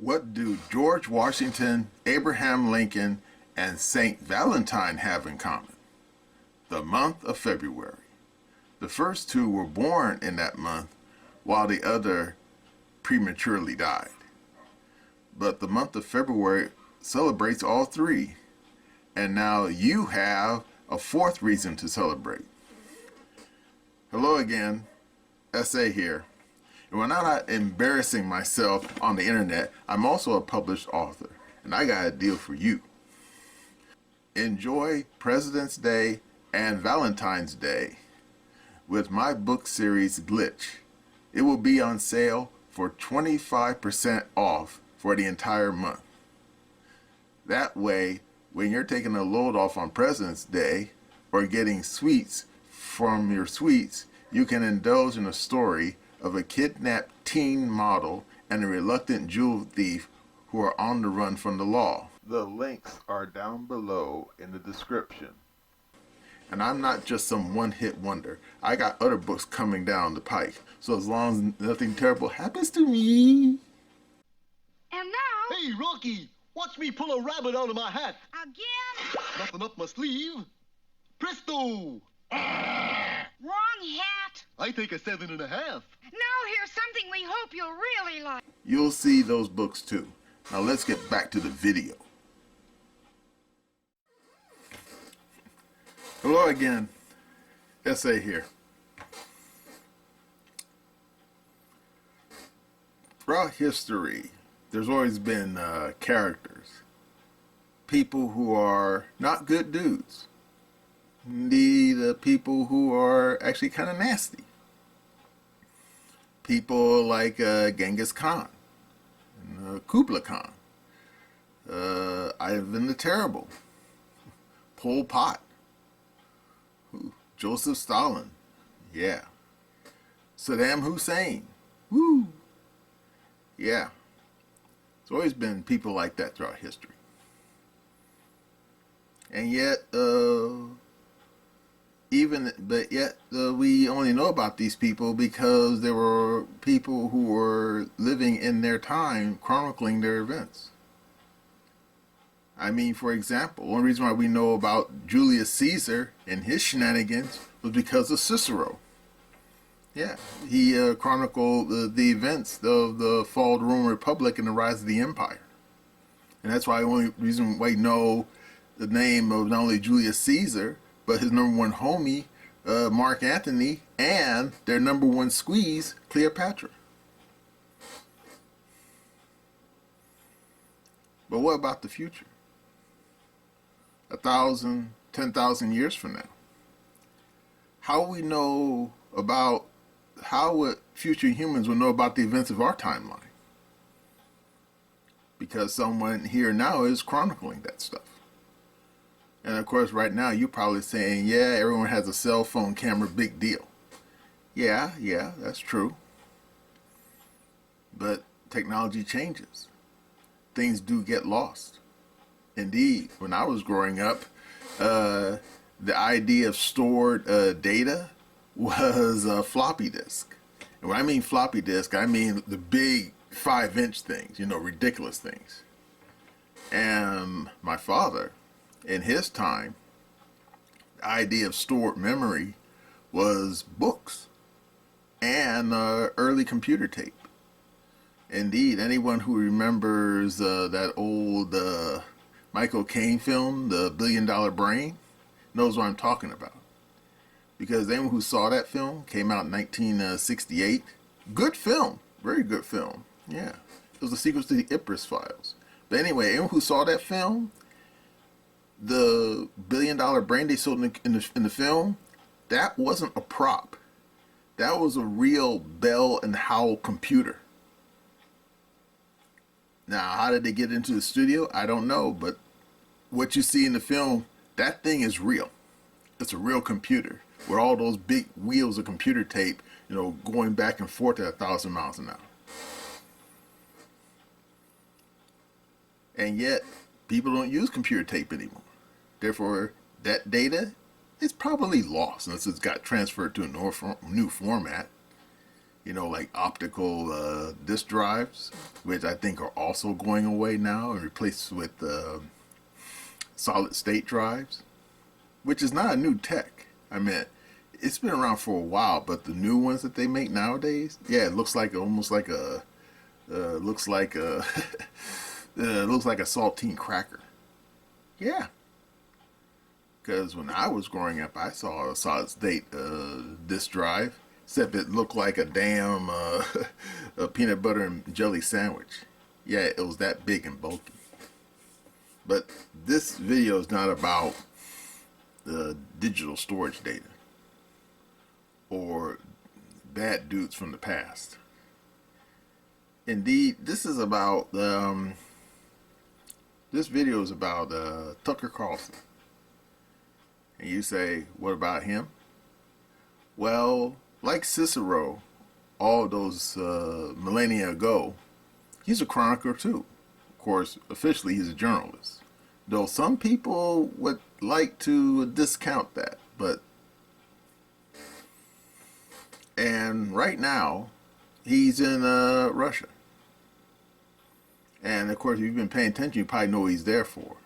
What do George Washington, Abraham Lincoln, and Saint Valentine have in common? The month of February. The first two were born in that month, while the other prematurely died. But the month of February celebrates all three, and now you have a fourth reason to celebrate. Hello again, SA here. And when I'm not embarrassing myself on the internet, I'm also a published author, and I got a deal for you. Enjoy President's Day and Valentine's Day with my book series Glitch. It will be on sale for 25% off for the entire month. That way, when you're taking a load off on President's Day or getting sweets from your sweets, you can indulge in a story of a kidnapped teen model and a reluctant jewel thief who are on the run from the law. The links are down below in the description. And I'm not just some one-hit wonder. I got other books coming down the pike. So as long as nothing terrible happens to me. And now... Hey, Rocky! Watch me pull a rabbit out of my hat! Again? Nothing up my sleeve. Presto! Wrong hat. I take a 7.5. Now here's something we hope you'll really like. You'll see those books too. Now let's get back to the video. Hello again, SA here. Throughout history, there's always been characters, people who are not good dudes, the people who are actually kind of nasty. People like Genghis Khan, and, Kublai Khan, Ivan the Terrible, Pol Pot, Joseph Stalin, yeah, Saddam Hussein, woo, yeah. There's always been people like that throughout history. And yet, we only know about these people because there were people who were living in their time chronicling their events. I mean, for example, one reason why we know about Julius Caesar and his shenanigans was because of Cicero. Yeah, he chronicled the events of the fall of the Roman Republic and the rise of the empire. And that's why the only reason why we know the name of not only Julius Caesar, but his number one homie, Mark Antony, and their number one squeeze, Cleopatra. But what about the future? 1,000, 10,000 years from now? How we know about, how would future humans will know about the events of our timeline? Because someone here now is chronicling that stuff. And of course, right now, you're probably saying, yeah, everyone has a cell phone camera, big deal. Yeah, that's true. But technology changes. Things do get lost. Indeed, when I was growing up, the idea of stored data was a floppy disk. And when I mean floppy disk, I mean the big 5-inch things, ridiculous things. And my father, in his time, the idea of stored memory was books and early computer tape. Indeed, anyone who remembers that old Michael Caine film, The $1 Billion Brain, knows what I'm talking about. Because anyone who saw that film, came out in 1968, good film, very good film, yeah. It was a sequel to the Ipcress Files. But anyway, anyone who saw that film, the $1 Billion Brain they showed in the film, that wasn't a prop. That was a real Bell and Howell computer. Now, how did they get into the studio? I don't know, but what you see in the film, that thing is real. It's a real computer with all those big wheels of computer tape, going back and forth at 1,000 miles an hour. And yet, people don't use computer tape anymore. Therefore, that data is probably lost unless it's got transferred to a new format. like optical disk drives, which I think are also going away now and replaced with solid state drives, which is not a new tech. I mean, it's been around for a while, but the new ones that they make nowadays, yeah, it looks like almost like a looks like a looks like a saltine cracker. Yeah, because when I was growing up, I saw a solid state disk drive, except it looked like a damn a peanut butter and jelly sandwich. Yeah, it was that big and bulky. But this video is not about digital storage data or bad dudes from the past. Indeed, this is about this video is about Tucker Carlson. And you say, what about him? Well, like Cicero, all those millennia ago, he's a chronicler too. Of course, officially he's a journalist. Though some people would like to discount that, and right now, he's in Russia. And of course, if you've been paying attention, you probably know what he's there for.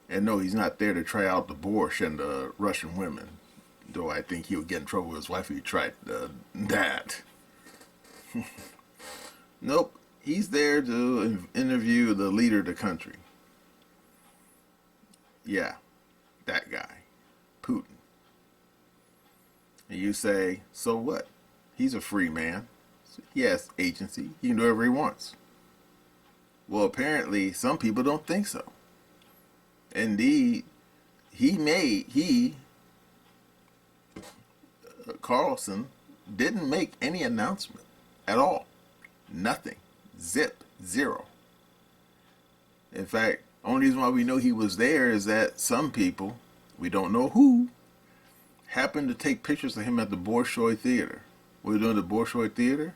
And no, he's not there to try out the borscht and the Russian women. Though I think he would get in trouble with his wife if he tried that. Nope, he's there to interview the leader of the country. Yeah, that guy, Putin. And you say, so what? He's a free man. He has agency. He can do whatever he wants. Well, apparently, some people don't think so. Indeed, Carlson didn't make any announcement at all. Nothing. Zip. Zero. In fact, only reason why we know he was there is that some people, we don't know who, happened to take pictures of him at the Bolshoi Theater. What was he doing at the Bolshoi Theater?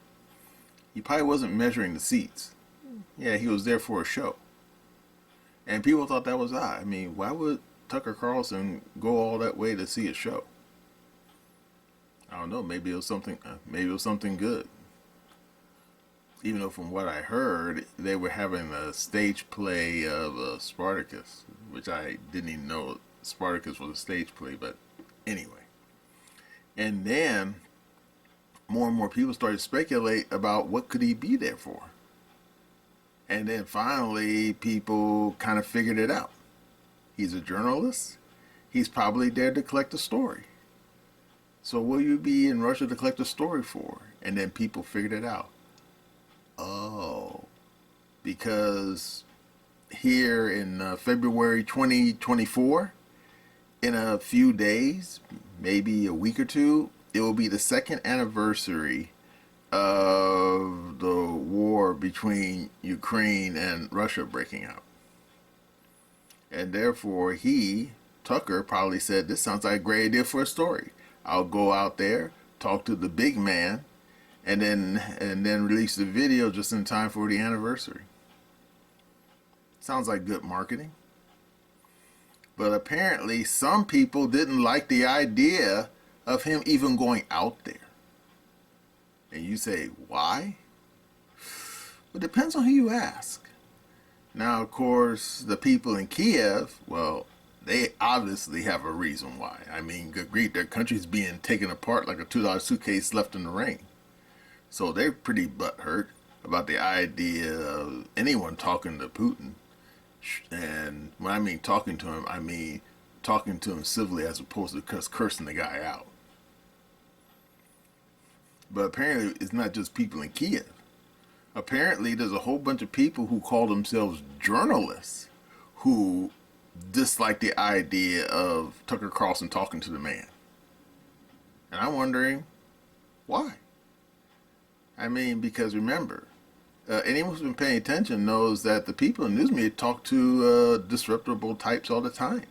He probably wasn't measuring the seats. Yeah, he was there for a show. And people thought that was odd. I mean, why would Tucker Carlson go all that way to see a show? I don't know. Maybe it was something. Maybe it was something good. Even though, from what I heard, they were having a stage play of Spartacus, which I didn't even know Spartacus was a stage play. But anyway, and then more and more people started to speculate about what could he be there for. And then finally, people kind of figured it out. He's a journalist. He's probably there to collect a story. So what will you be in Russia to collect a story for? And then people figured it out. Oh, because here in February 2024, in a few days, maybe a week or two, it will be the second anniversary of the war between Ukraine and Russia breaking out. And therefore, Tucker, probably said, this sounds like a great idea for a story. I'll go out there, talk to the big man, and then release the video just in time for the anniversary. Sounds like good marketing. But apparently, some people didn't like the idea of him even going out there. And you say, why? Well, it depends on who you ask. Now, of course, the people in Kiev, well, they obviously have a reason why. I mean, good grief, their country's being taken apart like a $2 suitcase left in the rain. So they're pretty butthurt about the idea of anyone talking to Putin. And when I mean talking to him, I mean talking to him civilly as opposed to cursing the guy out. But apparently, it's not just people in Kiev. Apparently, there's a whole bunch of people who call themselves journalists who dislike the idea of Tucker Carlson talking to the man. And I'm wondering, why? I mean, because remember, anyone who's been paying attention knows that the people in news media talk to disreputable types all the time.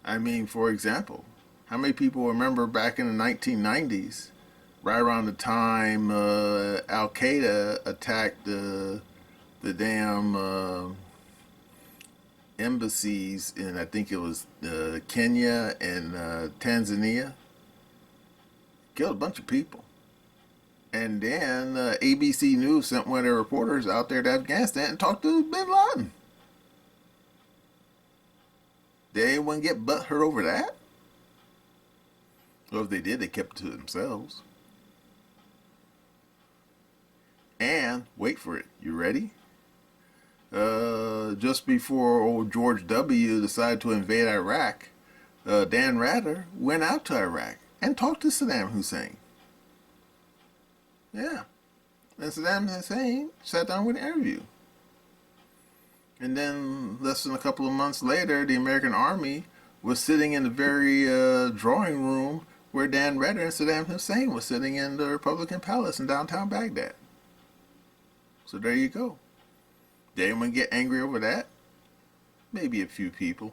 I mean, for example, how many people remember back in the 1990s, right around the time Al Qaeda attacked the damn embassies in, I think it was Kenya and Tanzania? Killed a bunch of people. And then ABC News sent one of their reporters out there to Afghanistan and talked to Bin Laden. Did anyone get butthurt over that? Or if they did, they kept it to themselves. And, wait for it, you ready? Just before old George W. decided to invade Iraq, Dan Rather went out to Iraq and talked to Saddam Hussein. Yeah. And Saddam Hussein sat down with an interview. And then less than a couple of months later, the American Army was sitting in the very drawing room where Dan Rather and Saddam Hussein was sitting in the Republican Palace in downtown Baghdad. So there you go. Did anyone get angry over that? Maybe a few people.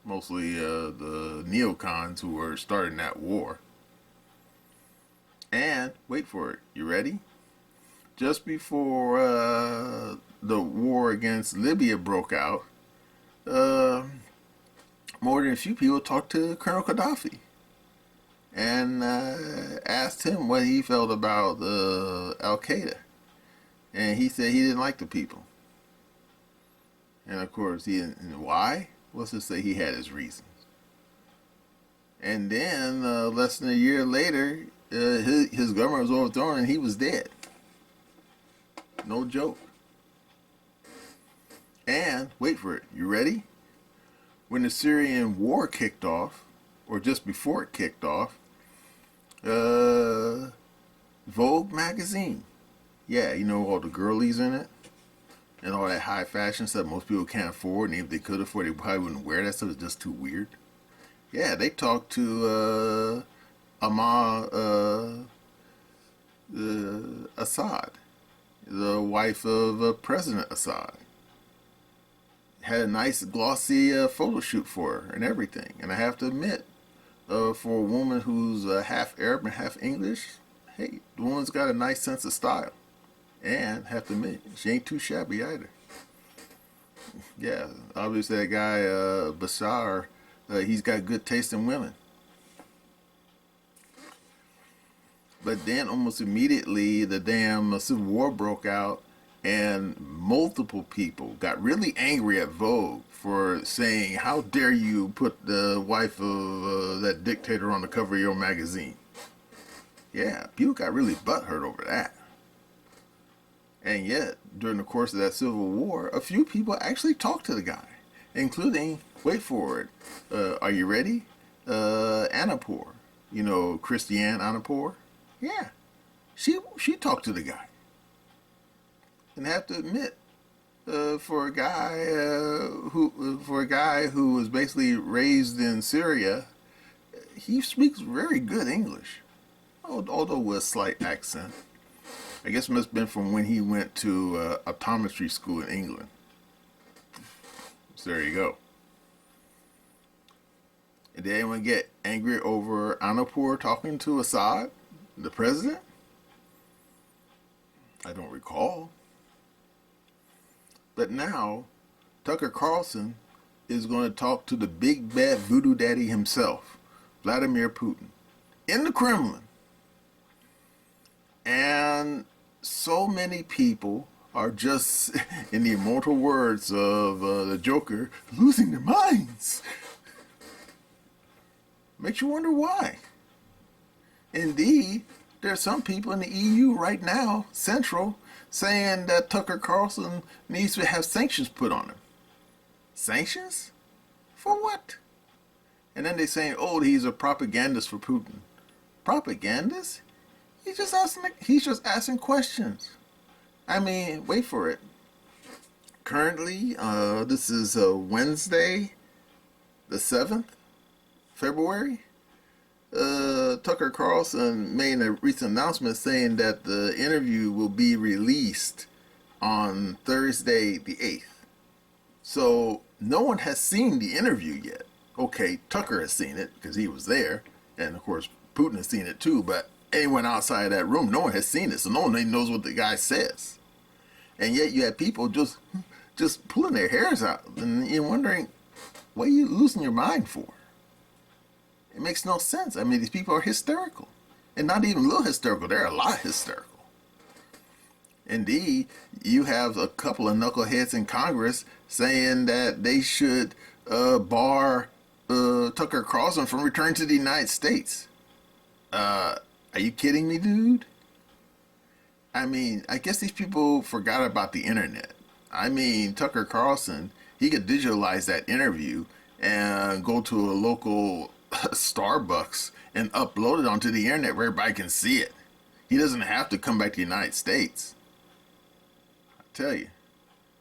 Mostly the neocons who were starting that war. And, wait for it, you ready? Just before the war against Libya broke out, more than a few people talked to Colonel Gaddafi and asked him what he felt about Al-Qaeda. And he said he didn't like the people. And of course, he didn't. Why? Let's just say he had his reasons. And then, less than a year later, his government was overthrown and he was dead. No joke. And, wait for it, you ready? When the Syrian war kicked off, or just before it kicked off, Vogue magazine. Yeah, you know, all the girlies in it. And all that high fashion stuff most people can't afford. And if they could afford it, they probably wouldn't wear that stuff. It's just too weird. Yeah, they talked to Assad, the wife of President Assad. Had a nice glossy photo shoot for her and everything. And I have to admit, for a woman who's half Arab and half English, hey, the woman's got a nice sense of style. And have to admit, she ain't too shabby either. Yeah, obviously that guy Bashar, he's got good taste in women. But then almost immediately the damn Civil War broke out, and multiple people got really angry at Vogue for saying, "How dare you put the wife of that dictator on the cover of your magazine?" Yeah, people got really butthurt over that. And yet, during the course of that Civil War, a few people actually talked to the guy, including, wait for it, are you ready? Anapur. You know, Christiane Anapur? Yeah. She talked to the guy. And I have to admit, for a guy who was basically raised in Syria, he speaks very good English, although with a slight accent. I guess it must have been from when he went to optometry school in England. So there you go. And did anyone get angry over Anapur talking to Assad, the president? I don't recall. But now, Tucker Carlson is going to talk to the big bad voodoo daddy himself, Vladimir Putin, in the Kremlin. And so many people are just, in the immortal words of the Joker, losing their minds. Makes you wonder why. Indeed, there are some people in the EU right now, Central, saying that Tucker Carlson needs to have sanctions put on him. Sanctions? For what? And then they're saying, oh, he's a propagandist for Putin. Propagandist? He's just asking questions. I mean, wait for it. Currently, this is Wednesday, the 7th, February. Tucker Carlson made a recent announcement saying that the interview will be released on Thursday, the 8th. So no one has seen the interview yet. Okay, Tucker has seen it because he was there. And of course, Putin has seen it too, but anyone outside of that room, no one has seen it, so no one even knows what the guy says. And yet you have people just pulling their hairs out, and you're wondering, what are you losing your mind for? It makes no sense. I mean, these people are hysterical. And not even a little hysterical, they're a lot hysterical. Indeed, you have a couple of knuckleheads in Congress saying that they should bar Tucker Carlson from returning to the United States. Are you kidding me, dude? I mean, I guess these people forgot about the internet. I mean, Tucker Carlson, he could digitalize that interview and go to a local Starbucks and upload it onto the internet where everybody can see it. He doesn't have to come back to the United States. I tell you,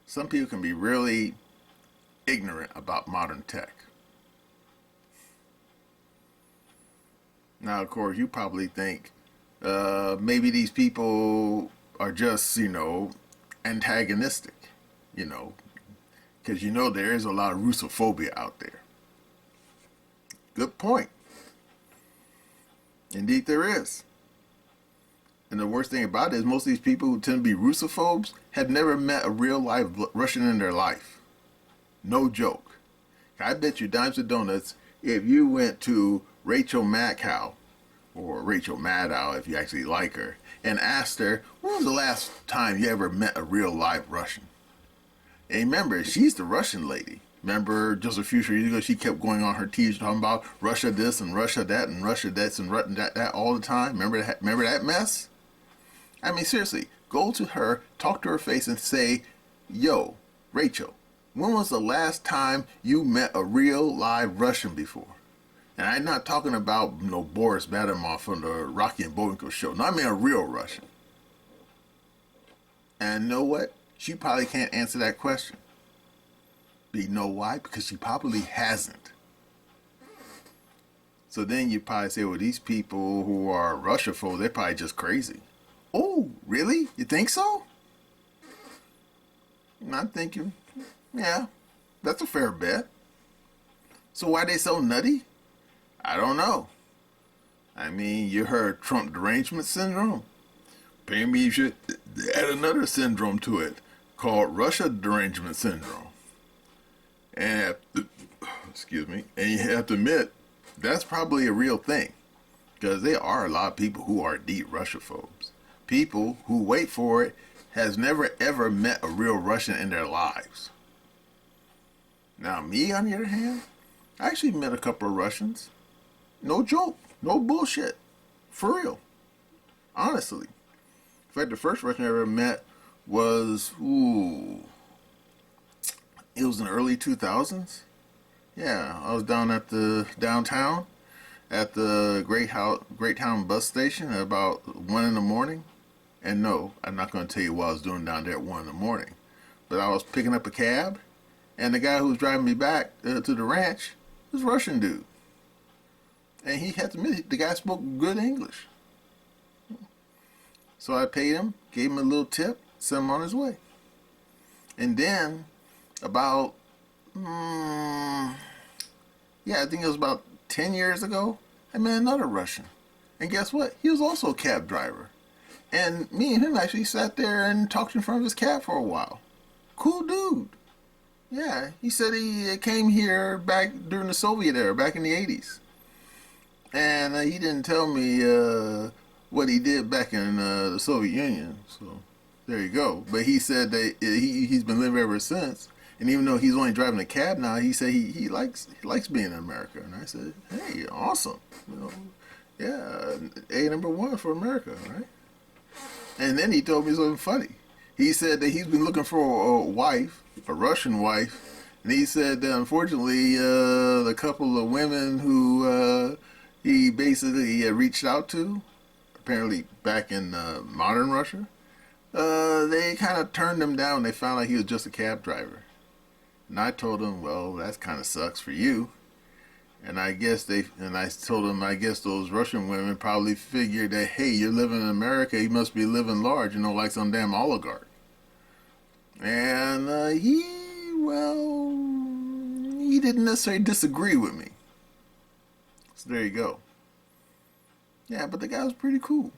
some people can be really ignorant about modern tech. Now, of course, you probably think maybe these people are just, antagonistic, you know, because there is a lot of Russophobia out there. Good point. Indeed, there is. And the worst thing about it is most of these people who tend to be Russophobes have never met a real live Russian in their life. No joke. I bet you dimes and donuts if you went to Rachel Maddow, or Rachel Maddow if you actually like her, and asked her, when was the last time you ever met a real live Russian? And remember, she's the Russian lady. Remember, just a few years ago, she kept going on her TV talking about Russia this and Russia that and Russia this and Russia that all the time. Remember that mess? I mean, seriously, go to her, talk to her face and say, yo, Rachel, when was the last time you met a real live Russian before? And I'm not talking about Boris Badamov from the Rocky and Bullwinkle show. No, I mean a real Russian. And you know what? She probably can't answer that question. But you know why? Because she probably hasn't. So then you probably say, well, these people who are Russophobes, they're probably just crazy. Oh, really? You think so? And I'm thinking, yeah, that's a fair bet. So why are they so nutty? I don't know. I mean, you heard Trump derangement syndrome. Maybe you should add another syndrome to it called Russia derangement syndrome. And excuse me, and you have to admit that's probably a real thing, because there are a lot of people who are deep Russophobes. People who, wait for it, has never ever met a real Russian in their lives. Now me, on the other hand, I actually met a couple of Russians. No joke, no bullshit, for real, honestly. In fact, the first Russian I ever met was, it was in the early 2000s. Yeah, I was down at the downtown at the Greyhound bus station at about 1 in the morning. And no, I'm not going to tell you what I was doing down there at 1 in the morning. But I was picking up a cab, and the guy who was driving me back to the ranch was a Russian dude. And he had to admit, the guy spoke good English. So I paid him, gave him a little tip, sent him on his way. And then, about, I think it was about 10 years ago, I met another Russian. And guess what? He was also a cab driver. And me and him actually sat there and talked in front of his cab for a while. Cool dude. Yeah, he said he came here back during the Soviet era, back in the 80s. And he didn't tell me what he did back in the Soviet Union. So there you go. But he said that he's been living ever since. And even though he's only driving a cab now, he said he likes being in America. And I said, hey, awesome. Yeah, A number one for America, right? And then he told me something funny. He said that he's been looking for a wife, a Russian wife, and he said that unfortunately the couple of women who he basically reached out to, apparently back in modern Russia, they kind of turned him down. They found out he was just a cab driver. And I told him, well, that kind of sucks for you. And I told him, I guess those Russian women probably figured that, hey, you're living in America, you must be living large, like some damn oligarch. And he didn't necessarily disagree with me. So there you go. Yeah, but the guy was pretty cool.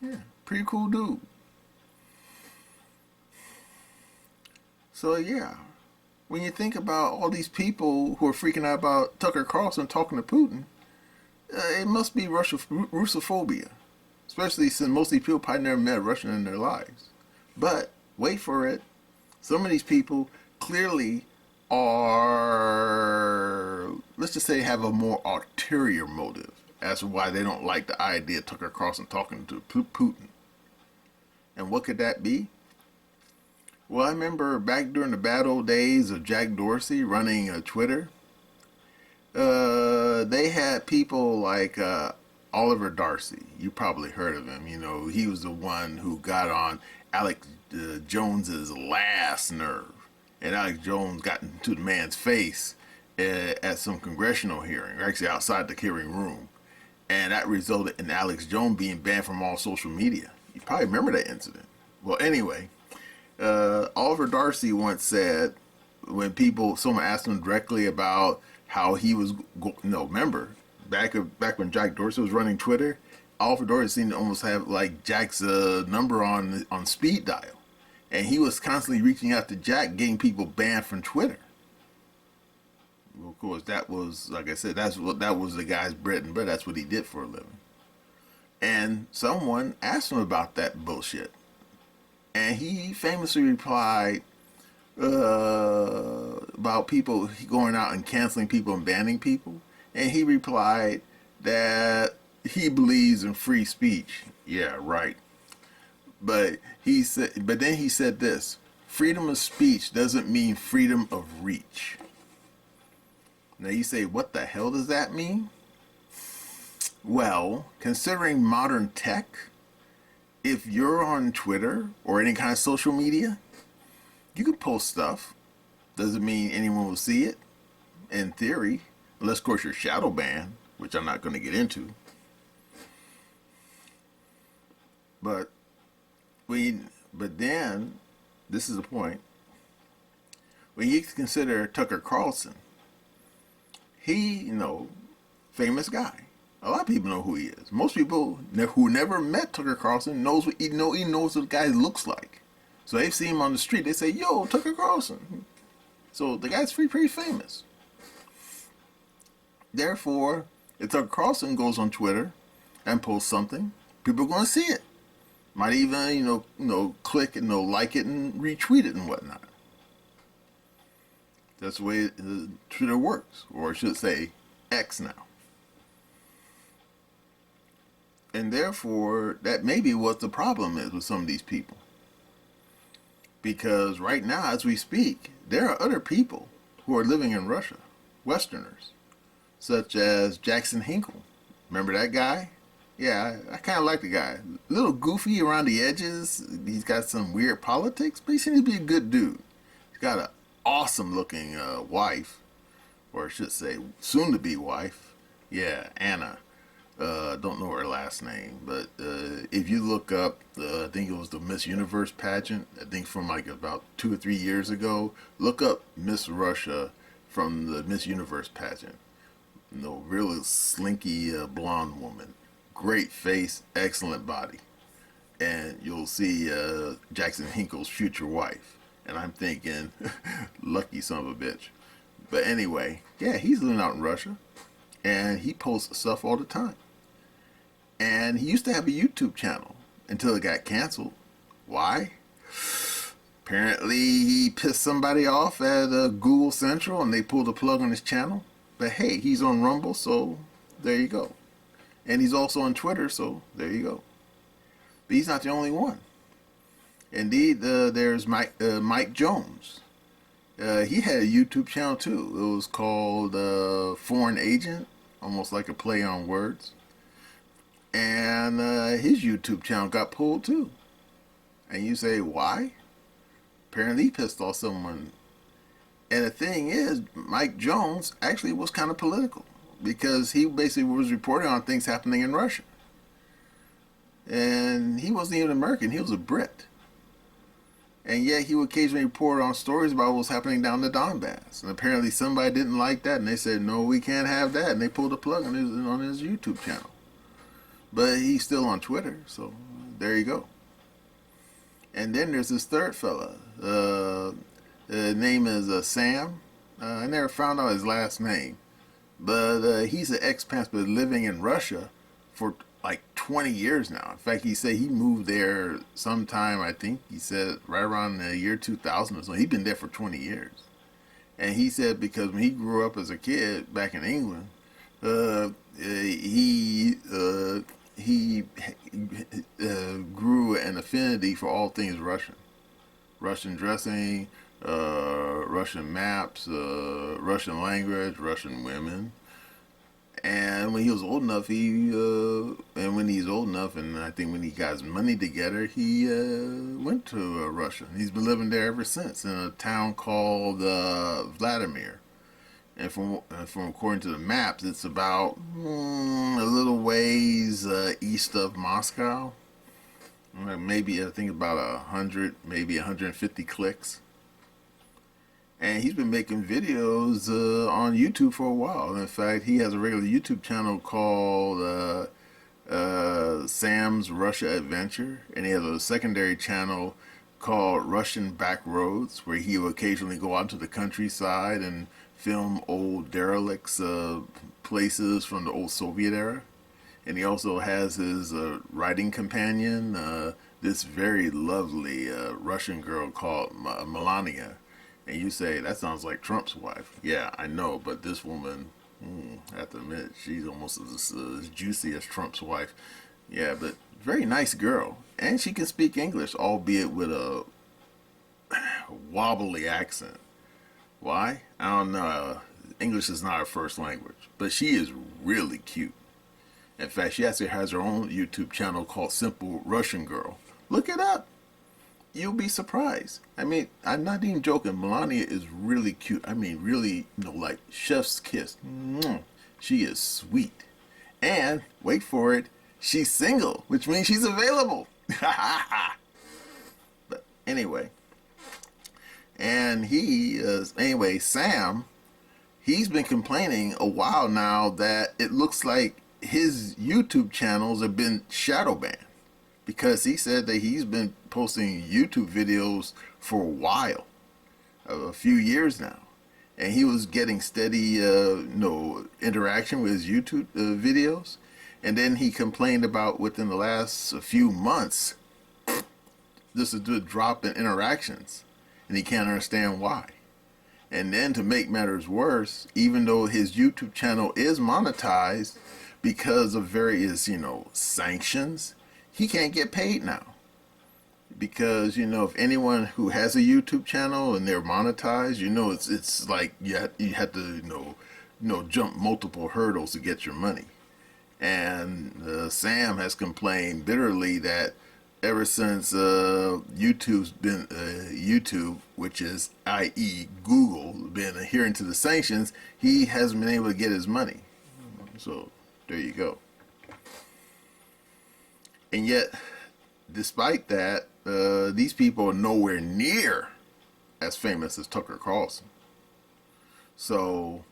Yeah, pretty cool dude. So yeah, when you think about all these people who are freaking out about Tucker Carlson talking to Putin, it must be Russophobia. Especially since most of these people probably never met a Russian in their lives. But wait for it. Some of these people clearly are, let's just say, have a more ulterior motive as to why they don't like the idea of Tucker Carlson talking to Putin. And what could that be? Well, I remember back during the bad old days of Jack Dorsey running Twitter, they had people like Oliver Darcy. You probably heard of him. You know, he was the one who got on Alex Jones's last nerve. And Alex Jones got into the man's face at some congressional hearing, or actually outside the hearing room. And that resulted in Alex Jones being banned from all social media. You probably remember that incident. Well, anyway, Oliver Darcy once said when someone asked him directly about how he was, remember, back when Jack Dorsey was running Twitter, Oliver Dorsey seemed to almost have like Jack's number on speed dial. And he was constantly reaching out to Jack, getting people banned from Twitter. Well, of course, that was, like I said, that was the guy's bread and butter. That's what he did for a living. And someone asked him about that bullshit. And he famously replied about people going out and canceling people and banning people. And he replied that he believes in free speech. Yeah, right. But then he said this: freedom of speech doesn't mean freedom of reach. Now you say, what the hell does that mean? Well, considering modern tech, if you're on Twitter or any kind of social media, you can post stuff. Doesn't mean anyone will see it, in theory, unless of course you're shadow banned, which I'm not going to get into. But then, this is the point. When you consider Tucker Carlson, he, famous guy. A lot of people know who he is. Most people who never met Tucker Carlson knows he knows what the guy looks like. So they've seen him on the street. They say, "Yo, Tucker Carlson." So the guy's pretty famous. Therefore, if Tucker Carlson goes on Twitter and posts something, people are going to see it. Might even, click and like it and retweet it and whatnot. That's the way Twitter works, or I should say, X now. And therefore, that may be what the problem is with some of these people. Because right now, as we speak, there are other people who are living in Russia, Westerners, such as Jackson Hinkle. Remember that guy? Yeah, I kind of like the guy. A little goofy around the edges. He's got some weird politics, but he seems to be a good dude. He's got an awesome looking wife, or I should say soon-to-be wife. Yeah, Anna. Don't know her last name, but if you look up, I think it was the Miss Universe pageant, I think from like about 2 or 3 years ago, look up Miss Russia from the Miss Universe pageant. Really slinky blonde woman. Great face, excellent body. And you'll see Jackson Hinkle's future wife. And I'm thinking, lucky son of a bitch. But anyway, yeah, he's living out in Russia. And he posts stuff all the time. And he used to have a YouTube channel until it got canceled. Why? Apparently he pissed somebody off at Google Central and they pulled the plug on his channel. But hey, he's on Rumble, so there you go. And he's also on Twitter, so there you go. But he's not the only one. Indeed, there's Mike Jones. He had a YouTube channel too. It was called Foreign Agent, almost like a play on words. And his YouTube channel got pulled too. And you say, why? Apparently he pissed off someone. And the thing is, Mike Jones actually was kind of political, because he basically was reporting on things happening in Russia. And he wasn't even American, he was a Brit. And yet he would occasionally report on stories about what was happening down the Donbass. And apparently somebody didn't like that, and they said, no, we can't have that. And they pulled the plug on his YouTube channel. But he's still on Twitter, so there you go. And then there's this third fella. His name is Sam. I never found out his last name. But he's an expat living in Russia for like 20 years now. In fact, he said he moved there sometime, I think he said right around the year 2000 or so. He's been there for 20 years. And he said because when he grew up as a kid back in England, he grew an affinity for all things Russian. Russian dressing, Russian maps, Russian language, Russian women. And when he was old enough, and I think when he got his money together, he went to Russia. He's been living there ever since in a town called Vladimir. And from according to the maps, it's about a little ways east of Moscow. Maybe I think about 100, maybe 150 clicks. And he's been making videos on YouTube for a while. In fact, he has a regular YouTube channel called Sam's Russia Adventure, and he has a secondary channel called Russian Back Roads, where he will occasionally go out to the countryside and film old derelicts, places from the old Soviet era. And he also has his writing companion, this very lovely Russian girl called Melania. And you say, that sounds like Trump's wife. Yeah, I know, but this woman, I have to admit, she's almost as juicy as Trump's wife. Yeah, but very nice girl. And she can speak English, albeit with a wobbly accent. Why? I don't know. English is not her first language. But she is really cute. In fact, she actually has her own YouTube channel called Simple Russian Girl. Look it up. You'll be surprised. I mean, I'm not even joking. Melania is really cute. I mean, really, like chef's kiss. She is sweet. And, wait for it, she's single, which means she's available. But anyway. And Sam, he's been complaining a while now that it looks like his YouTube channels have been shadow banned. Because he said that he's been posting YouTube videos for a while, a few years now. And he was getting steady interaction with his YouTube videos. And then he complained about within the last few months, this is a drop in interactions. And he can't understand why. And then to make matters worse, even though his YouTube channel is monetized because of various, sanctions, he can't get paid now. Because, if anyone who has a YouTube channel and they're monetized, it's like you have to, jump multiple hurdles to get your money. And Sam has complained bitterly that ever since YouTube's been, YouTube, which is i.e. Google, been adhering to the sanctions, he hasn't been able to get his money. So, there you go. And yet, despite that, these people are nowhere near as famous as Tucker Carlson. So,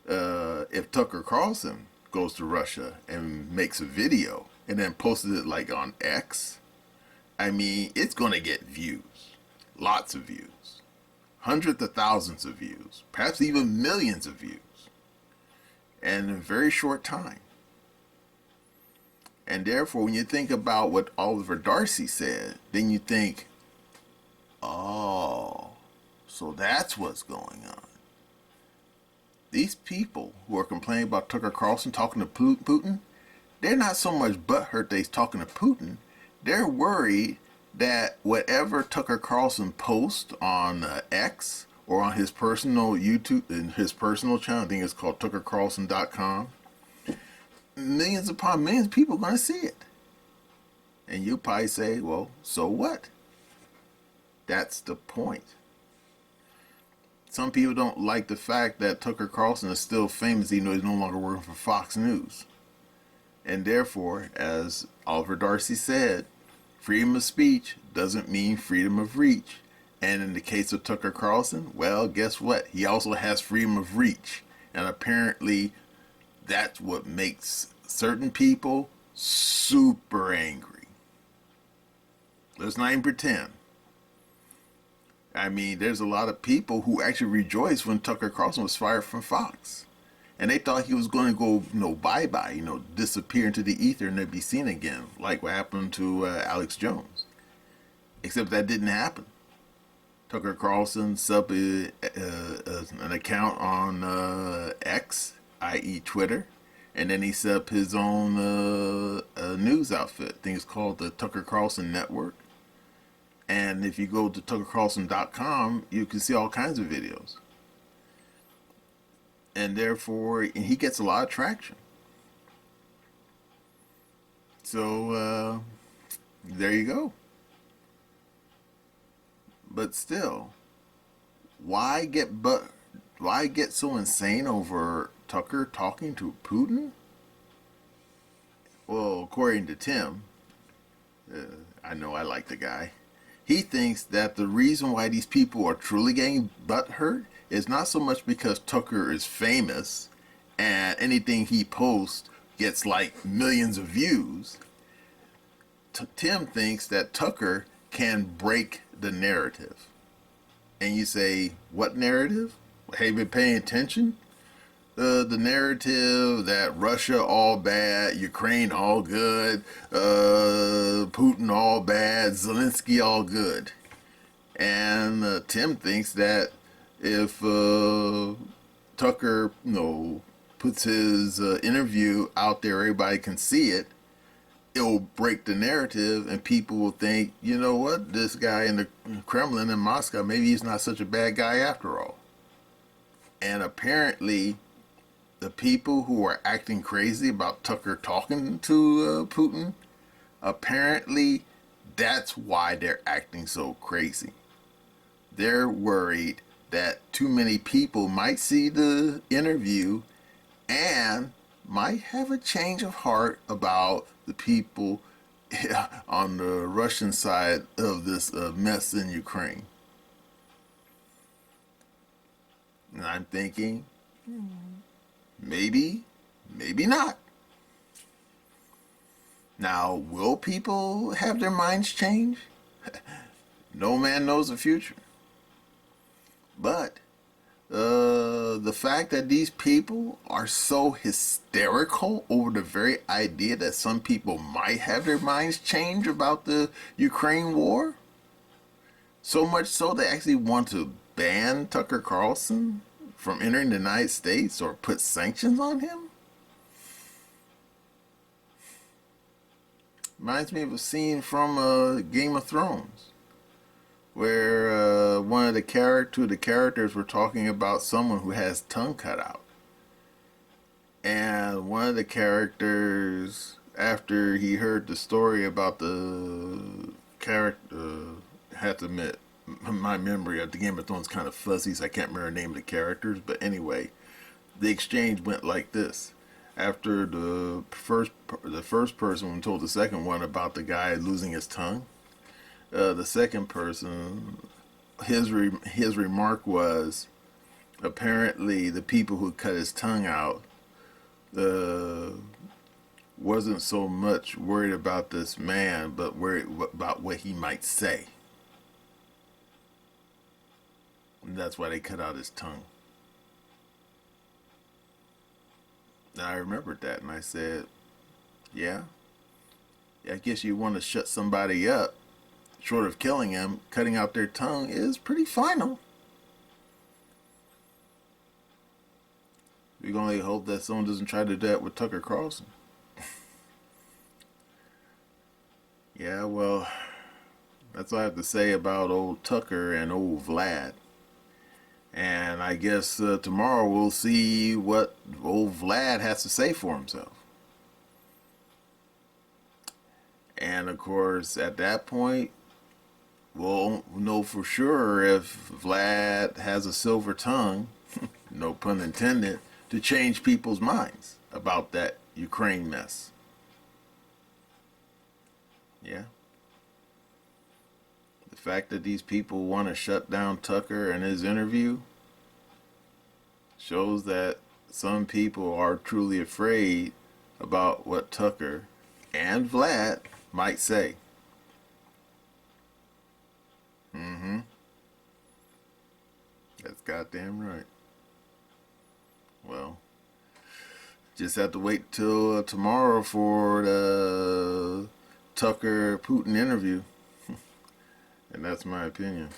if Tucker Carlson goes to Russia and makes a video and then posts it like on X, I mean, it's going to get views. Lots of views. Hundreds of thousands of views. Perhaps even millions of views. And in a very short time. And therefore, when you think about what Oliver Darcy said, then you think, oh, so that's what's going on. These people who are complaining about Tucker Carlson talking to Putin, they're not so much butthurt that he's talking to Putin. They're worried that whatever Tucker Carlson posts on X or on his personal YouTube, in his personal channel, I think it's called tuckercarlson.com, millions upon millions of people are going to see it. And you'll probably say, well, so what? That's the point. Some people don't like the fact that Tucker Carlson is still famous even though he's no longer working for Fox News. And therefore, as Oliver Darcy said, freedom of speech doesn't mean freedom of reach. And in the case of Tucker Carlson, well, guess what? He also has freedom of reach. And apparently, that's what makes certain people super angry. Let's not even pretend. I mean, there's a lot of people who actually rejoiced when Tucker Carlson was fired from Fox. and they thought he was going to go, bye-bye, disappear into the ether and never be seen again, like what happened to Alex Jones. Except that didn't happen. Tucker Carlson set up an account on X, i.e. Twitter, and then he set up his own news outfit. I think it's called the Tucker Carlson Network. And if you go to tuckercarlson.com, you can see all kinds of videos. And therefore, he gets a lot of traction. So, there you go. But still, why get so insane over Tucker talking to Putin? Well, according to Tim, I know I like the guy. He thinks that the reason why these people are truly getting butthurt is not so much because Tucker is famous and anything he posts gets like millions of views. Tim thinks that Tucker can break the narrative. And you say, what narrative? Have you been paying attention? The narrative that Russia all bad, Ukraine all good, Putin all bad, Zelensky all good. And Tim thinks that if Tucker, puts his interview out there, everybody can see it, it'll break the narrative and people will think, you know what, this guy in the Kremlin in Moscow, maybe he's not such a bad guy after all. And apparently the people who are acting crazy about Tucker talking to Putin, apparently that's why they're acting so crazy. They're worried that too many people might see the interview and might have a change of heart about the people on the Russian side of this mess in Ukraine. And I'm thinking, maybe not. Now, will people have their minds change? No man knows the future. But the fact that these people are so hysterical over the very idea that some people might have their minds change about the Ukraine war, so much so they actually want to ban Tucker Carlson from entering the United States or put sanctions on him? Reminds me of a scene from Game of Thrones, where one of the characters were talking about someone who has tongue cut out. And one of the characters, after he heard the story about the character, had to admit, my memory of the Game of Thrones kind of fuzzy, so I can't remember the name of the characters. But anyway, the exchange went like this. After the first person told the second one about the guy losing his tongue, the second person, his remark was, apparently the people who cut his tongue out wasn't so much worried about this man, but worried about what he might say. And that's why they cut out his tongue. And I remembered that, and I said, yeah, I guess you want to shut somebody up, short of killing him, cutting out their tongue is pretty final. We can only hope that someone doesn't try to do that with Tucker Carlson. Yeah, well, that's all I have to say about old Tucker and old Vlad. And I guess tomorrow we'll see what old Vlad has to say for himself. And of course, at that point, we'll know for sure if Vlad has a silver tongue, no pun intended, to change people's minds about that Ukraine mess. Yeah. The fact that these people want to shut down Tucker and his interview shows that some people are truly afraid about what Tucker and Vlad might say. That's goddamn right. Well, Just have to wait till tomorrow for the Tucker Putin interview. And that's my opinion.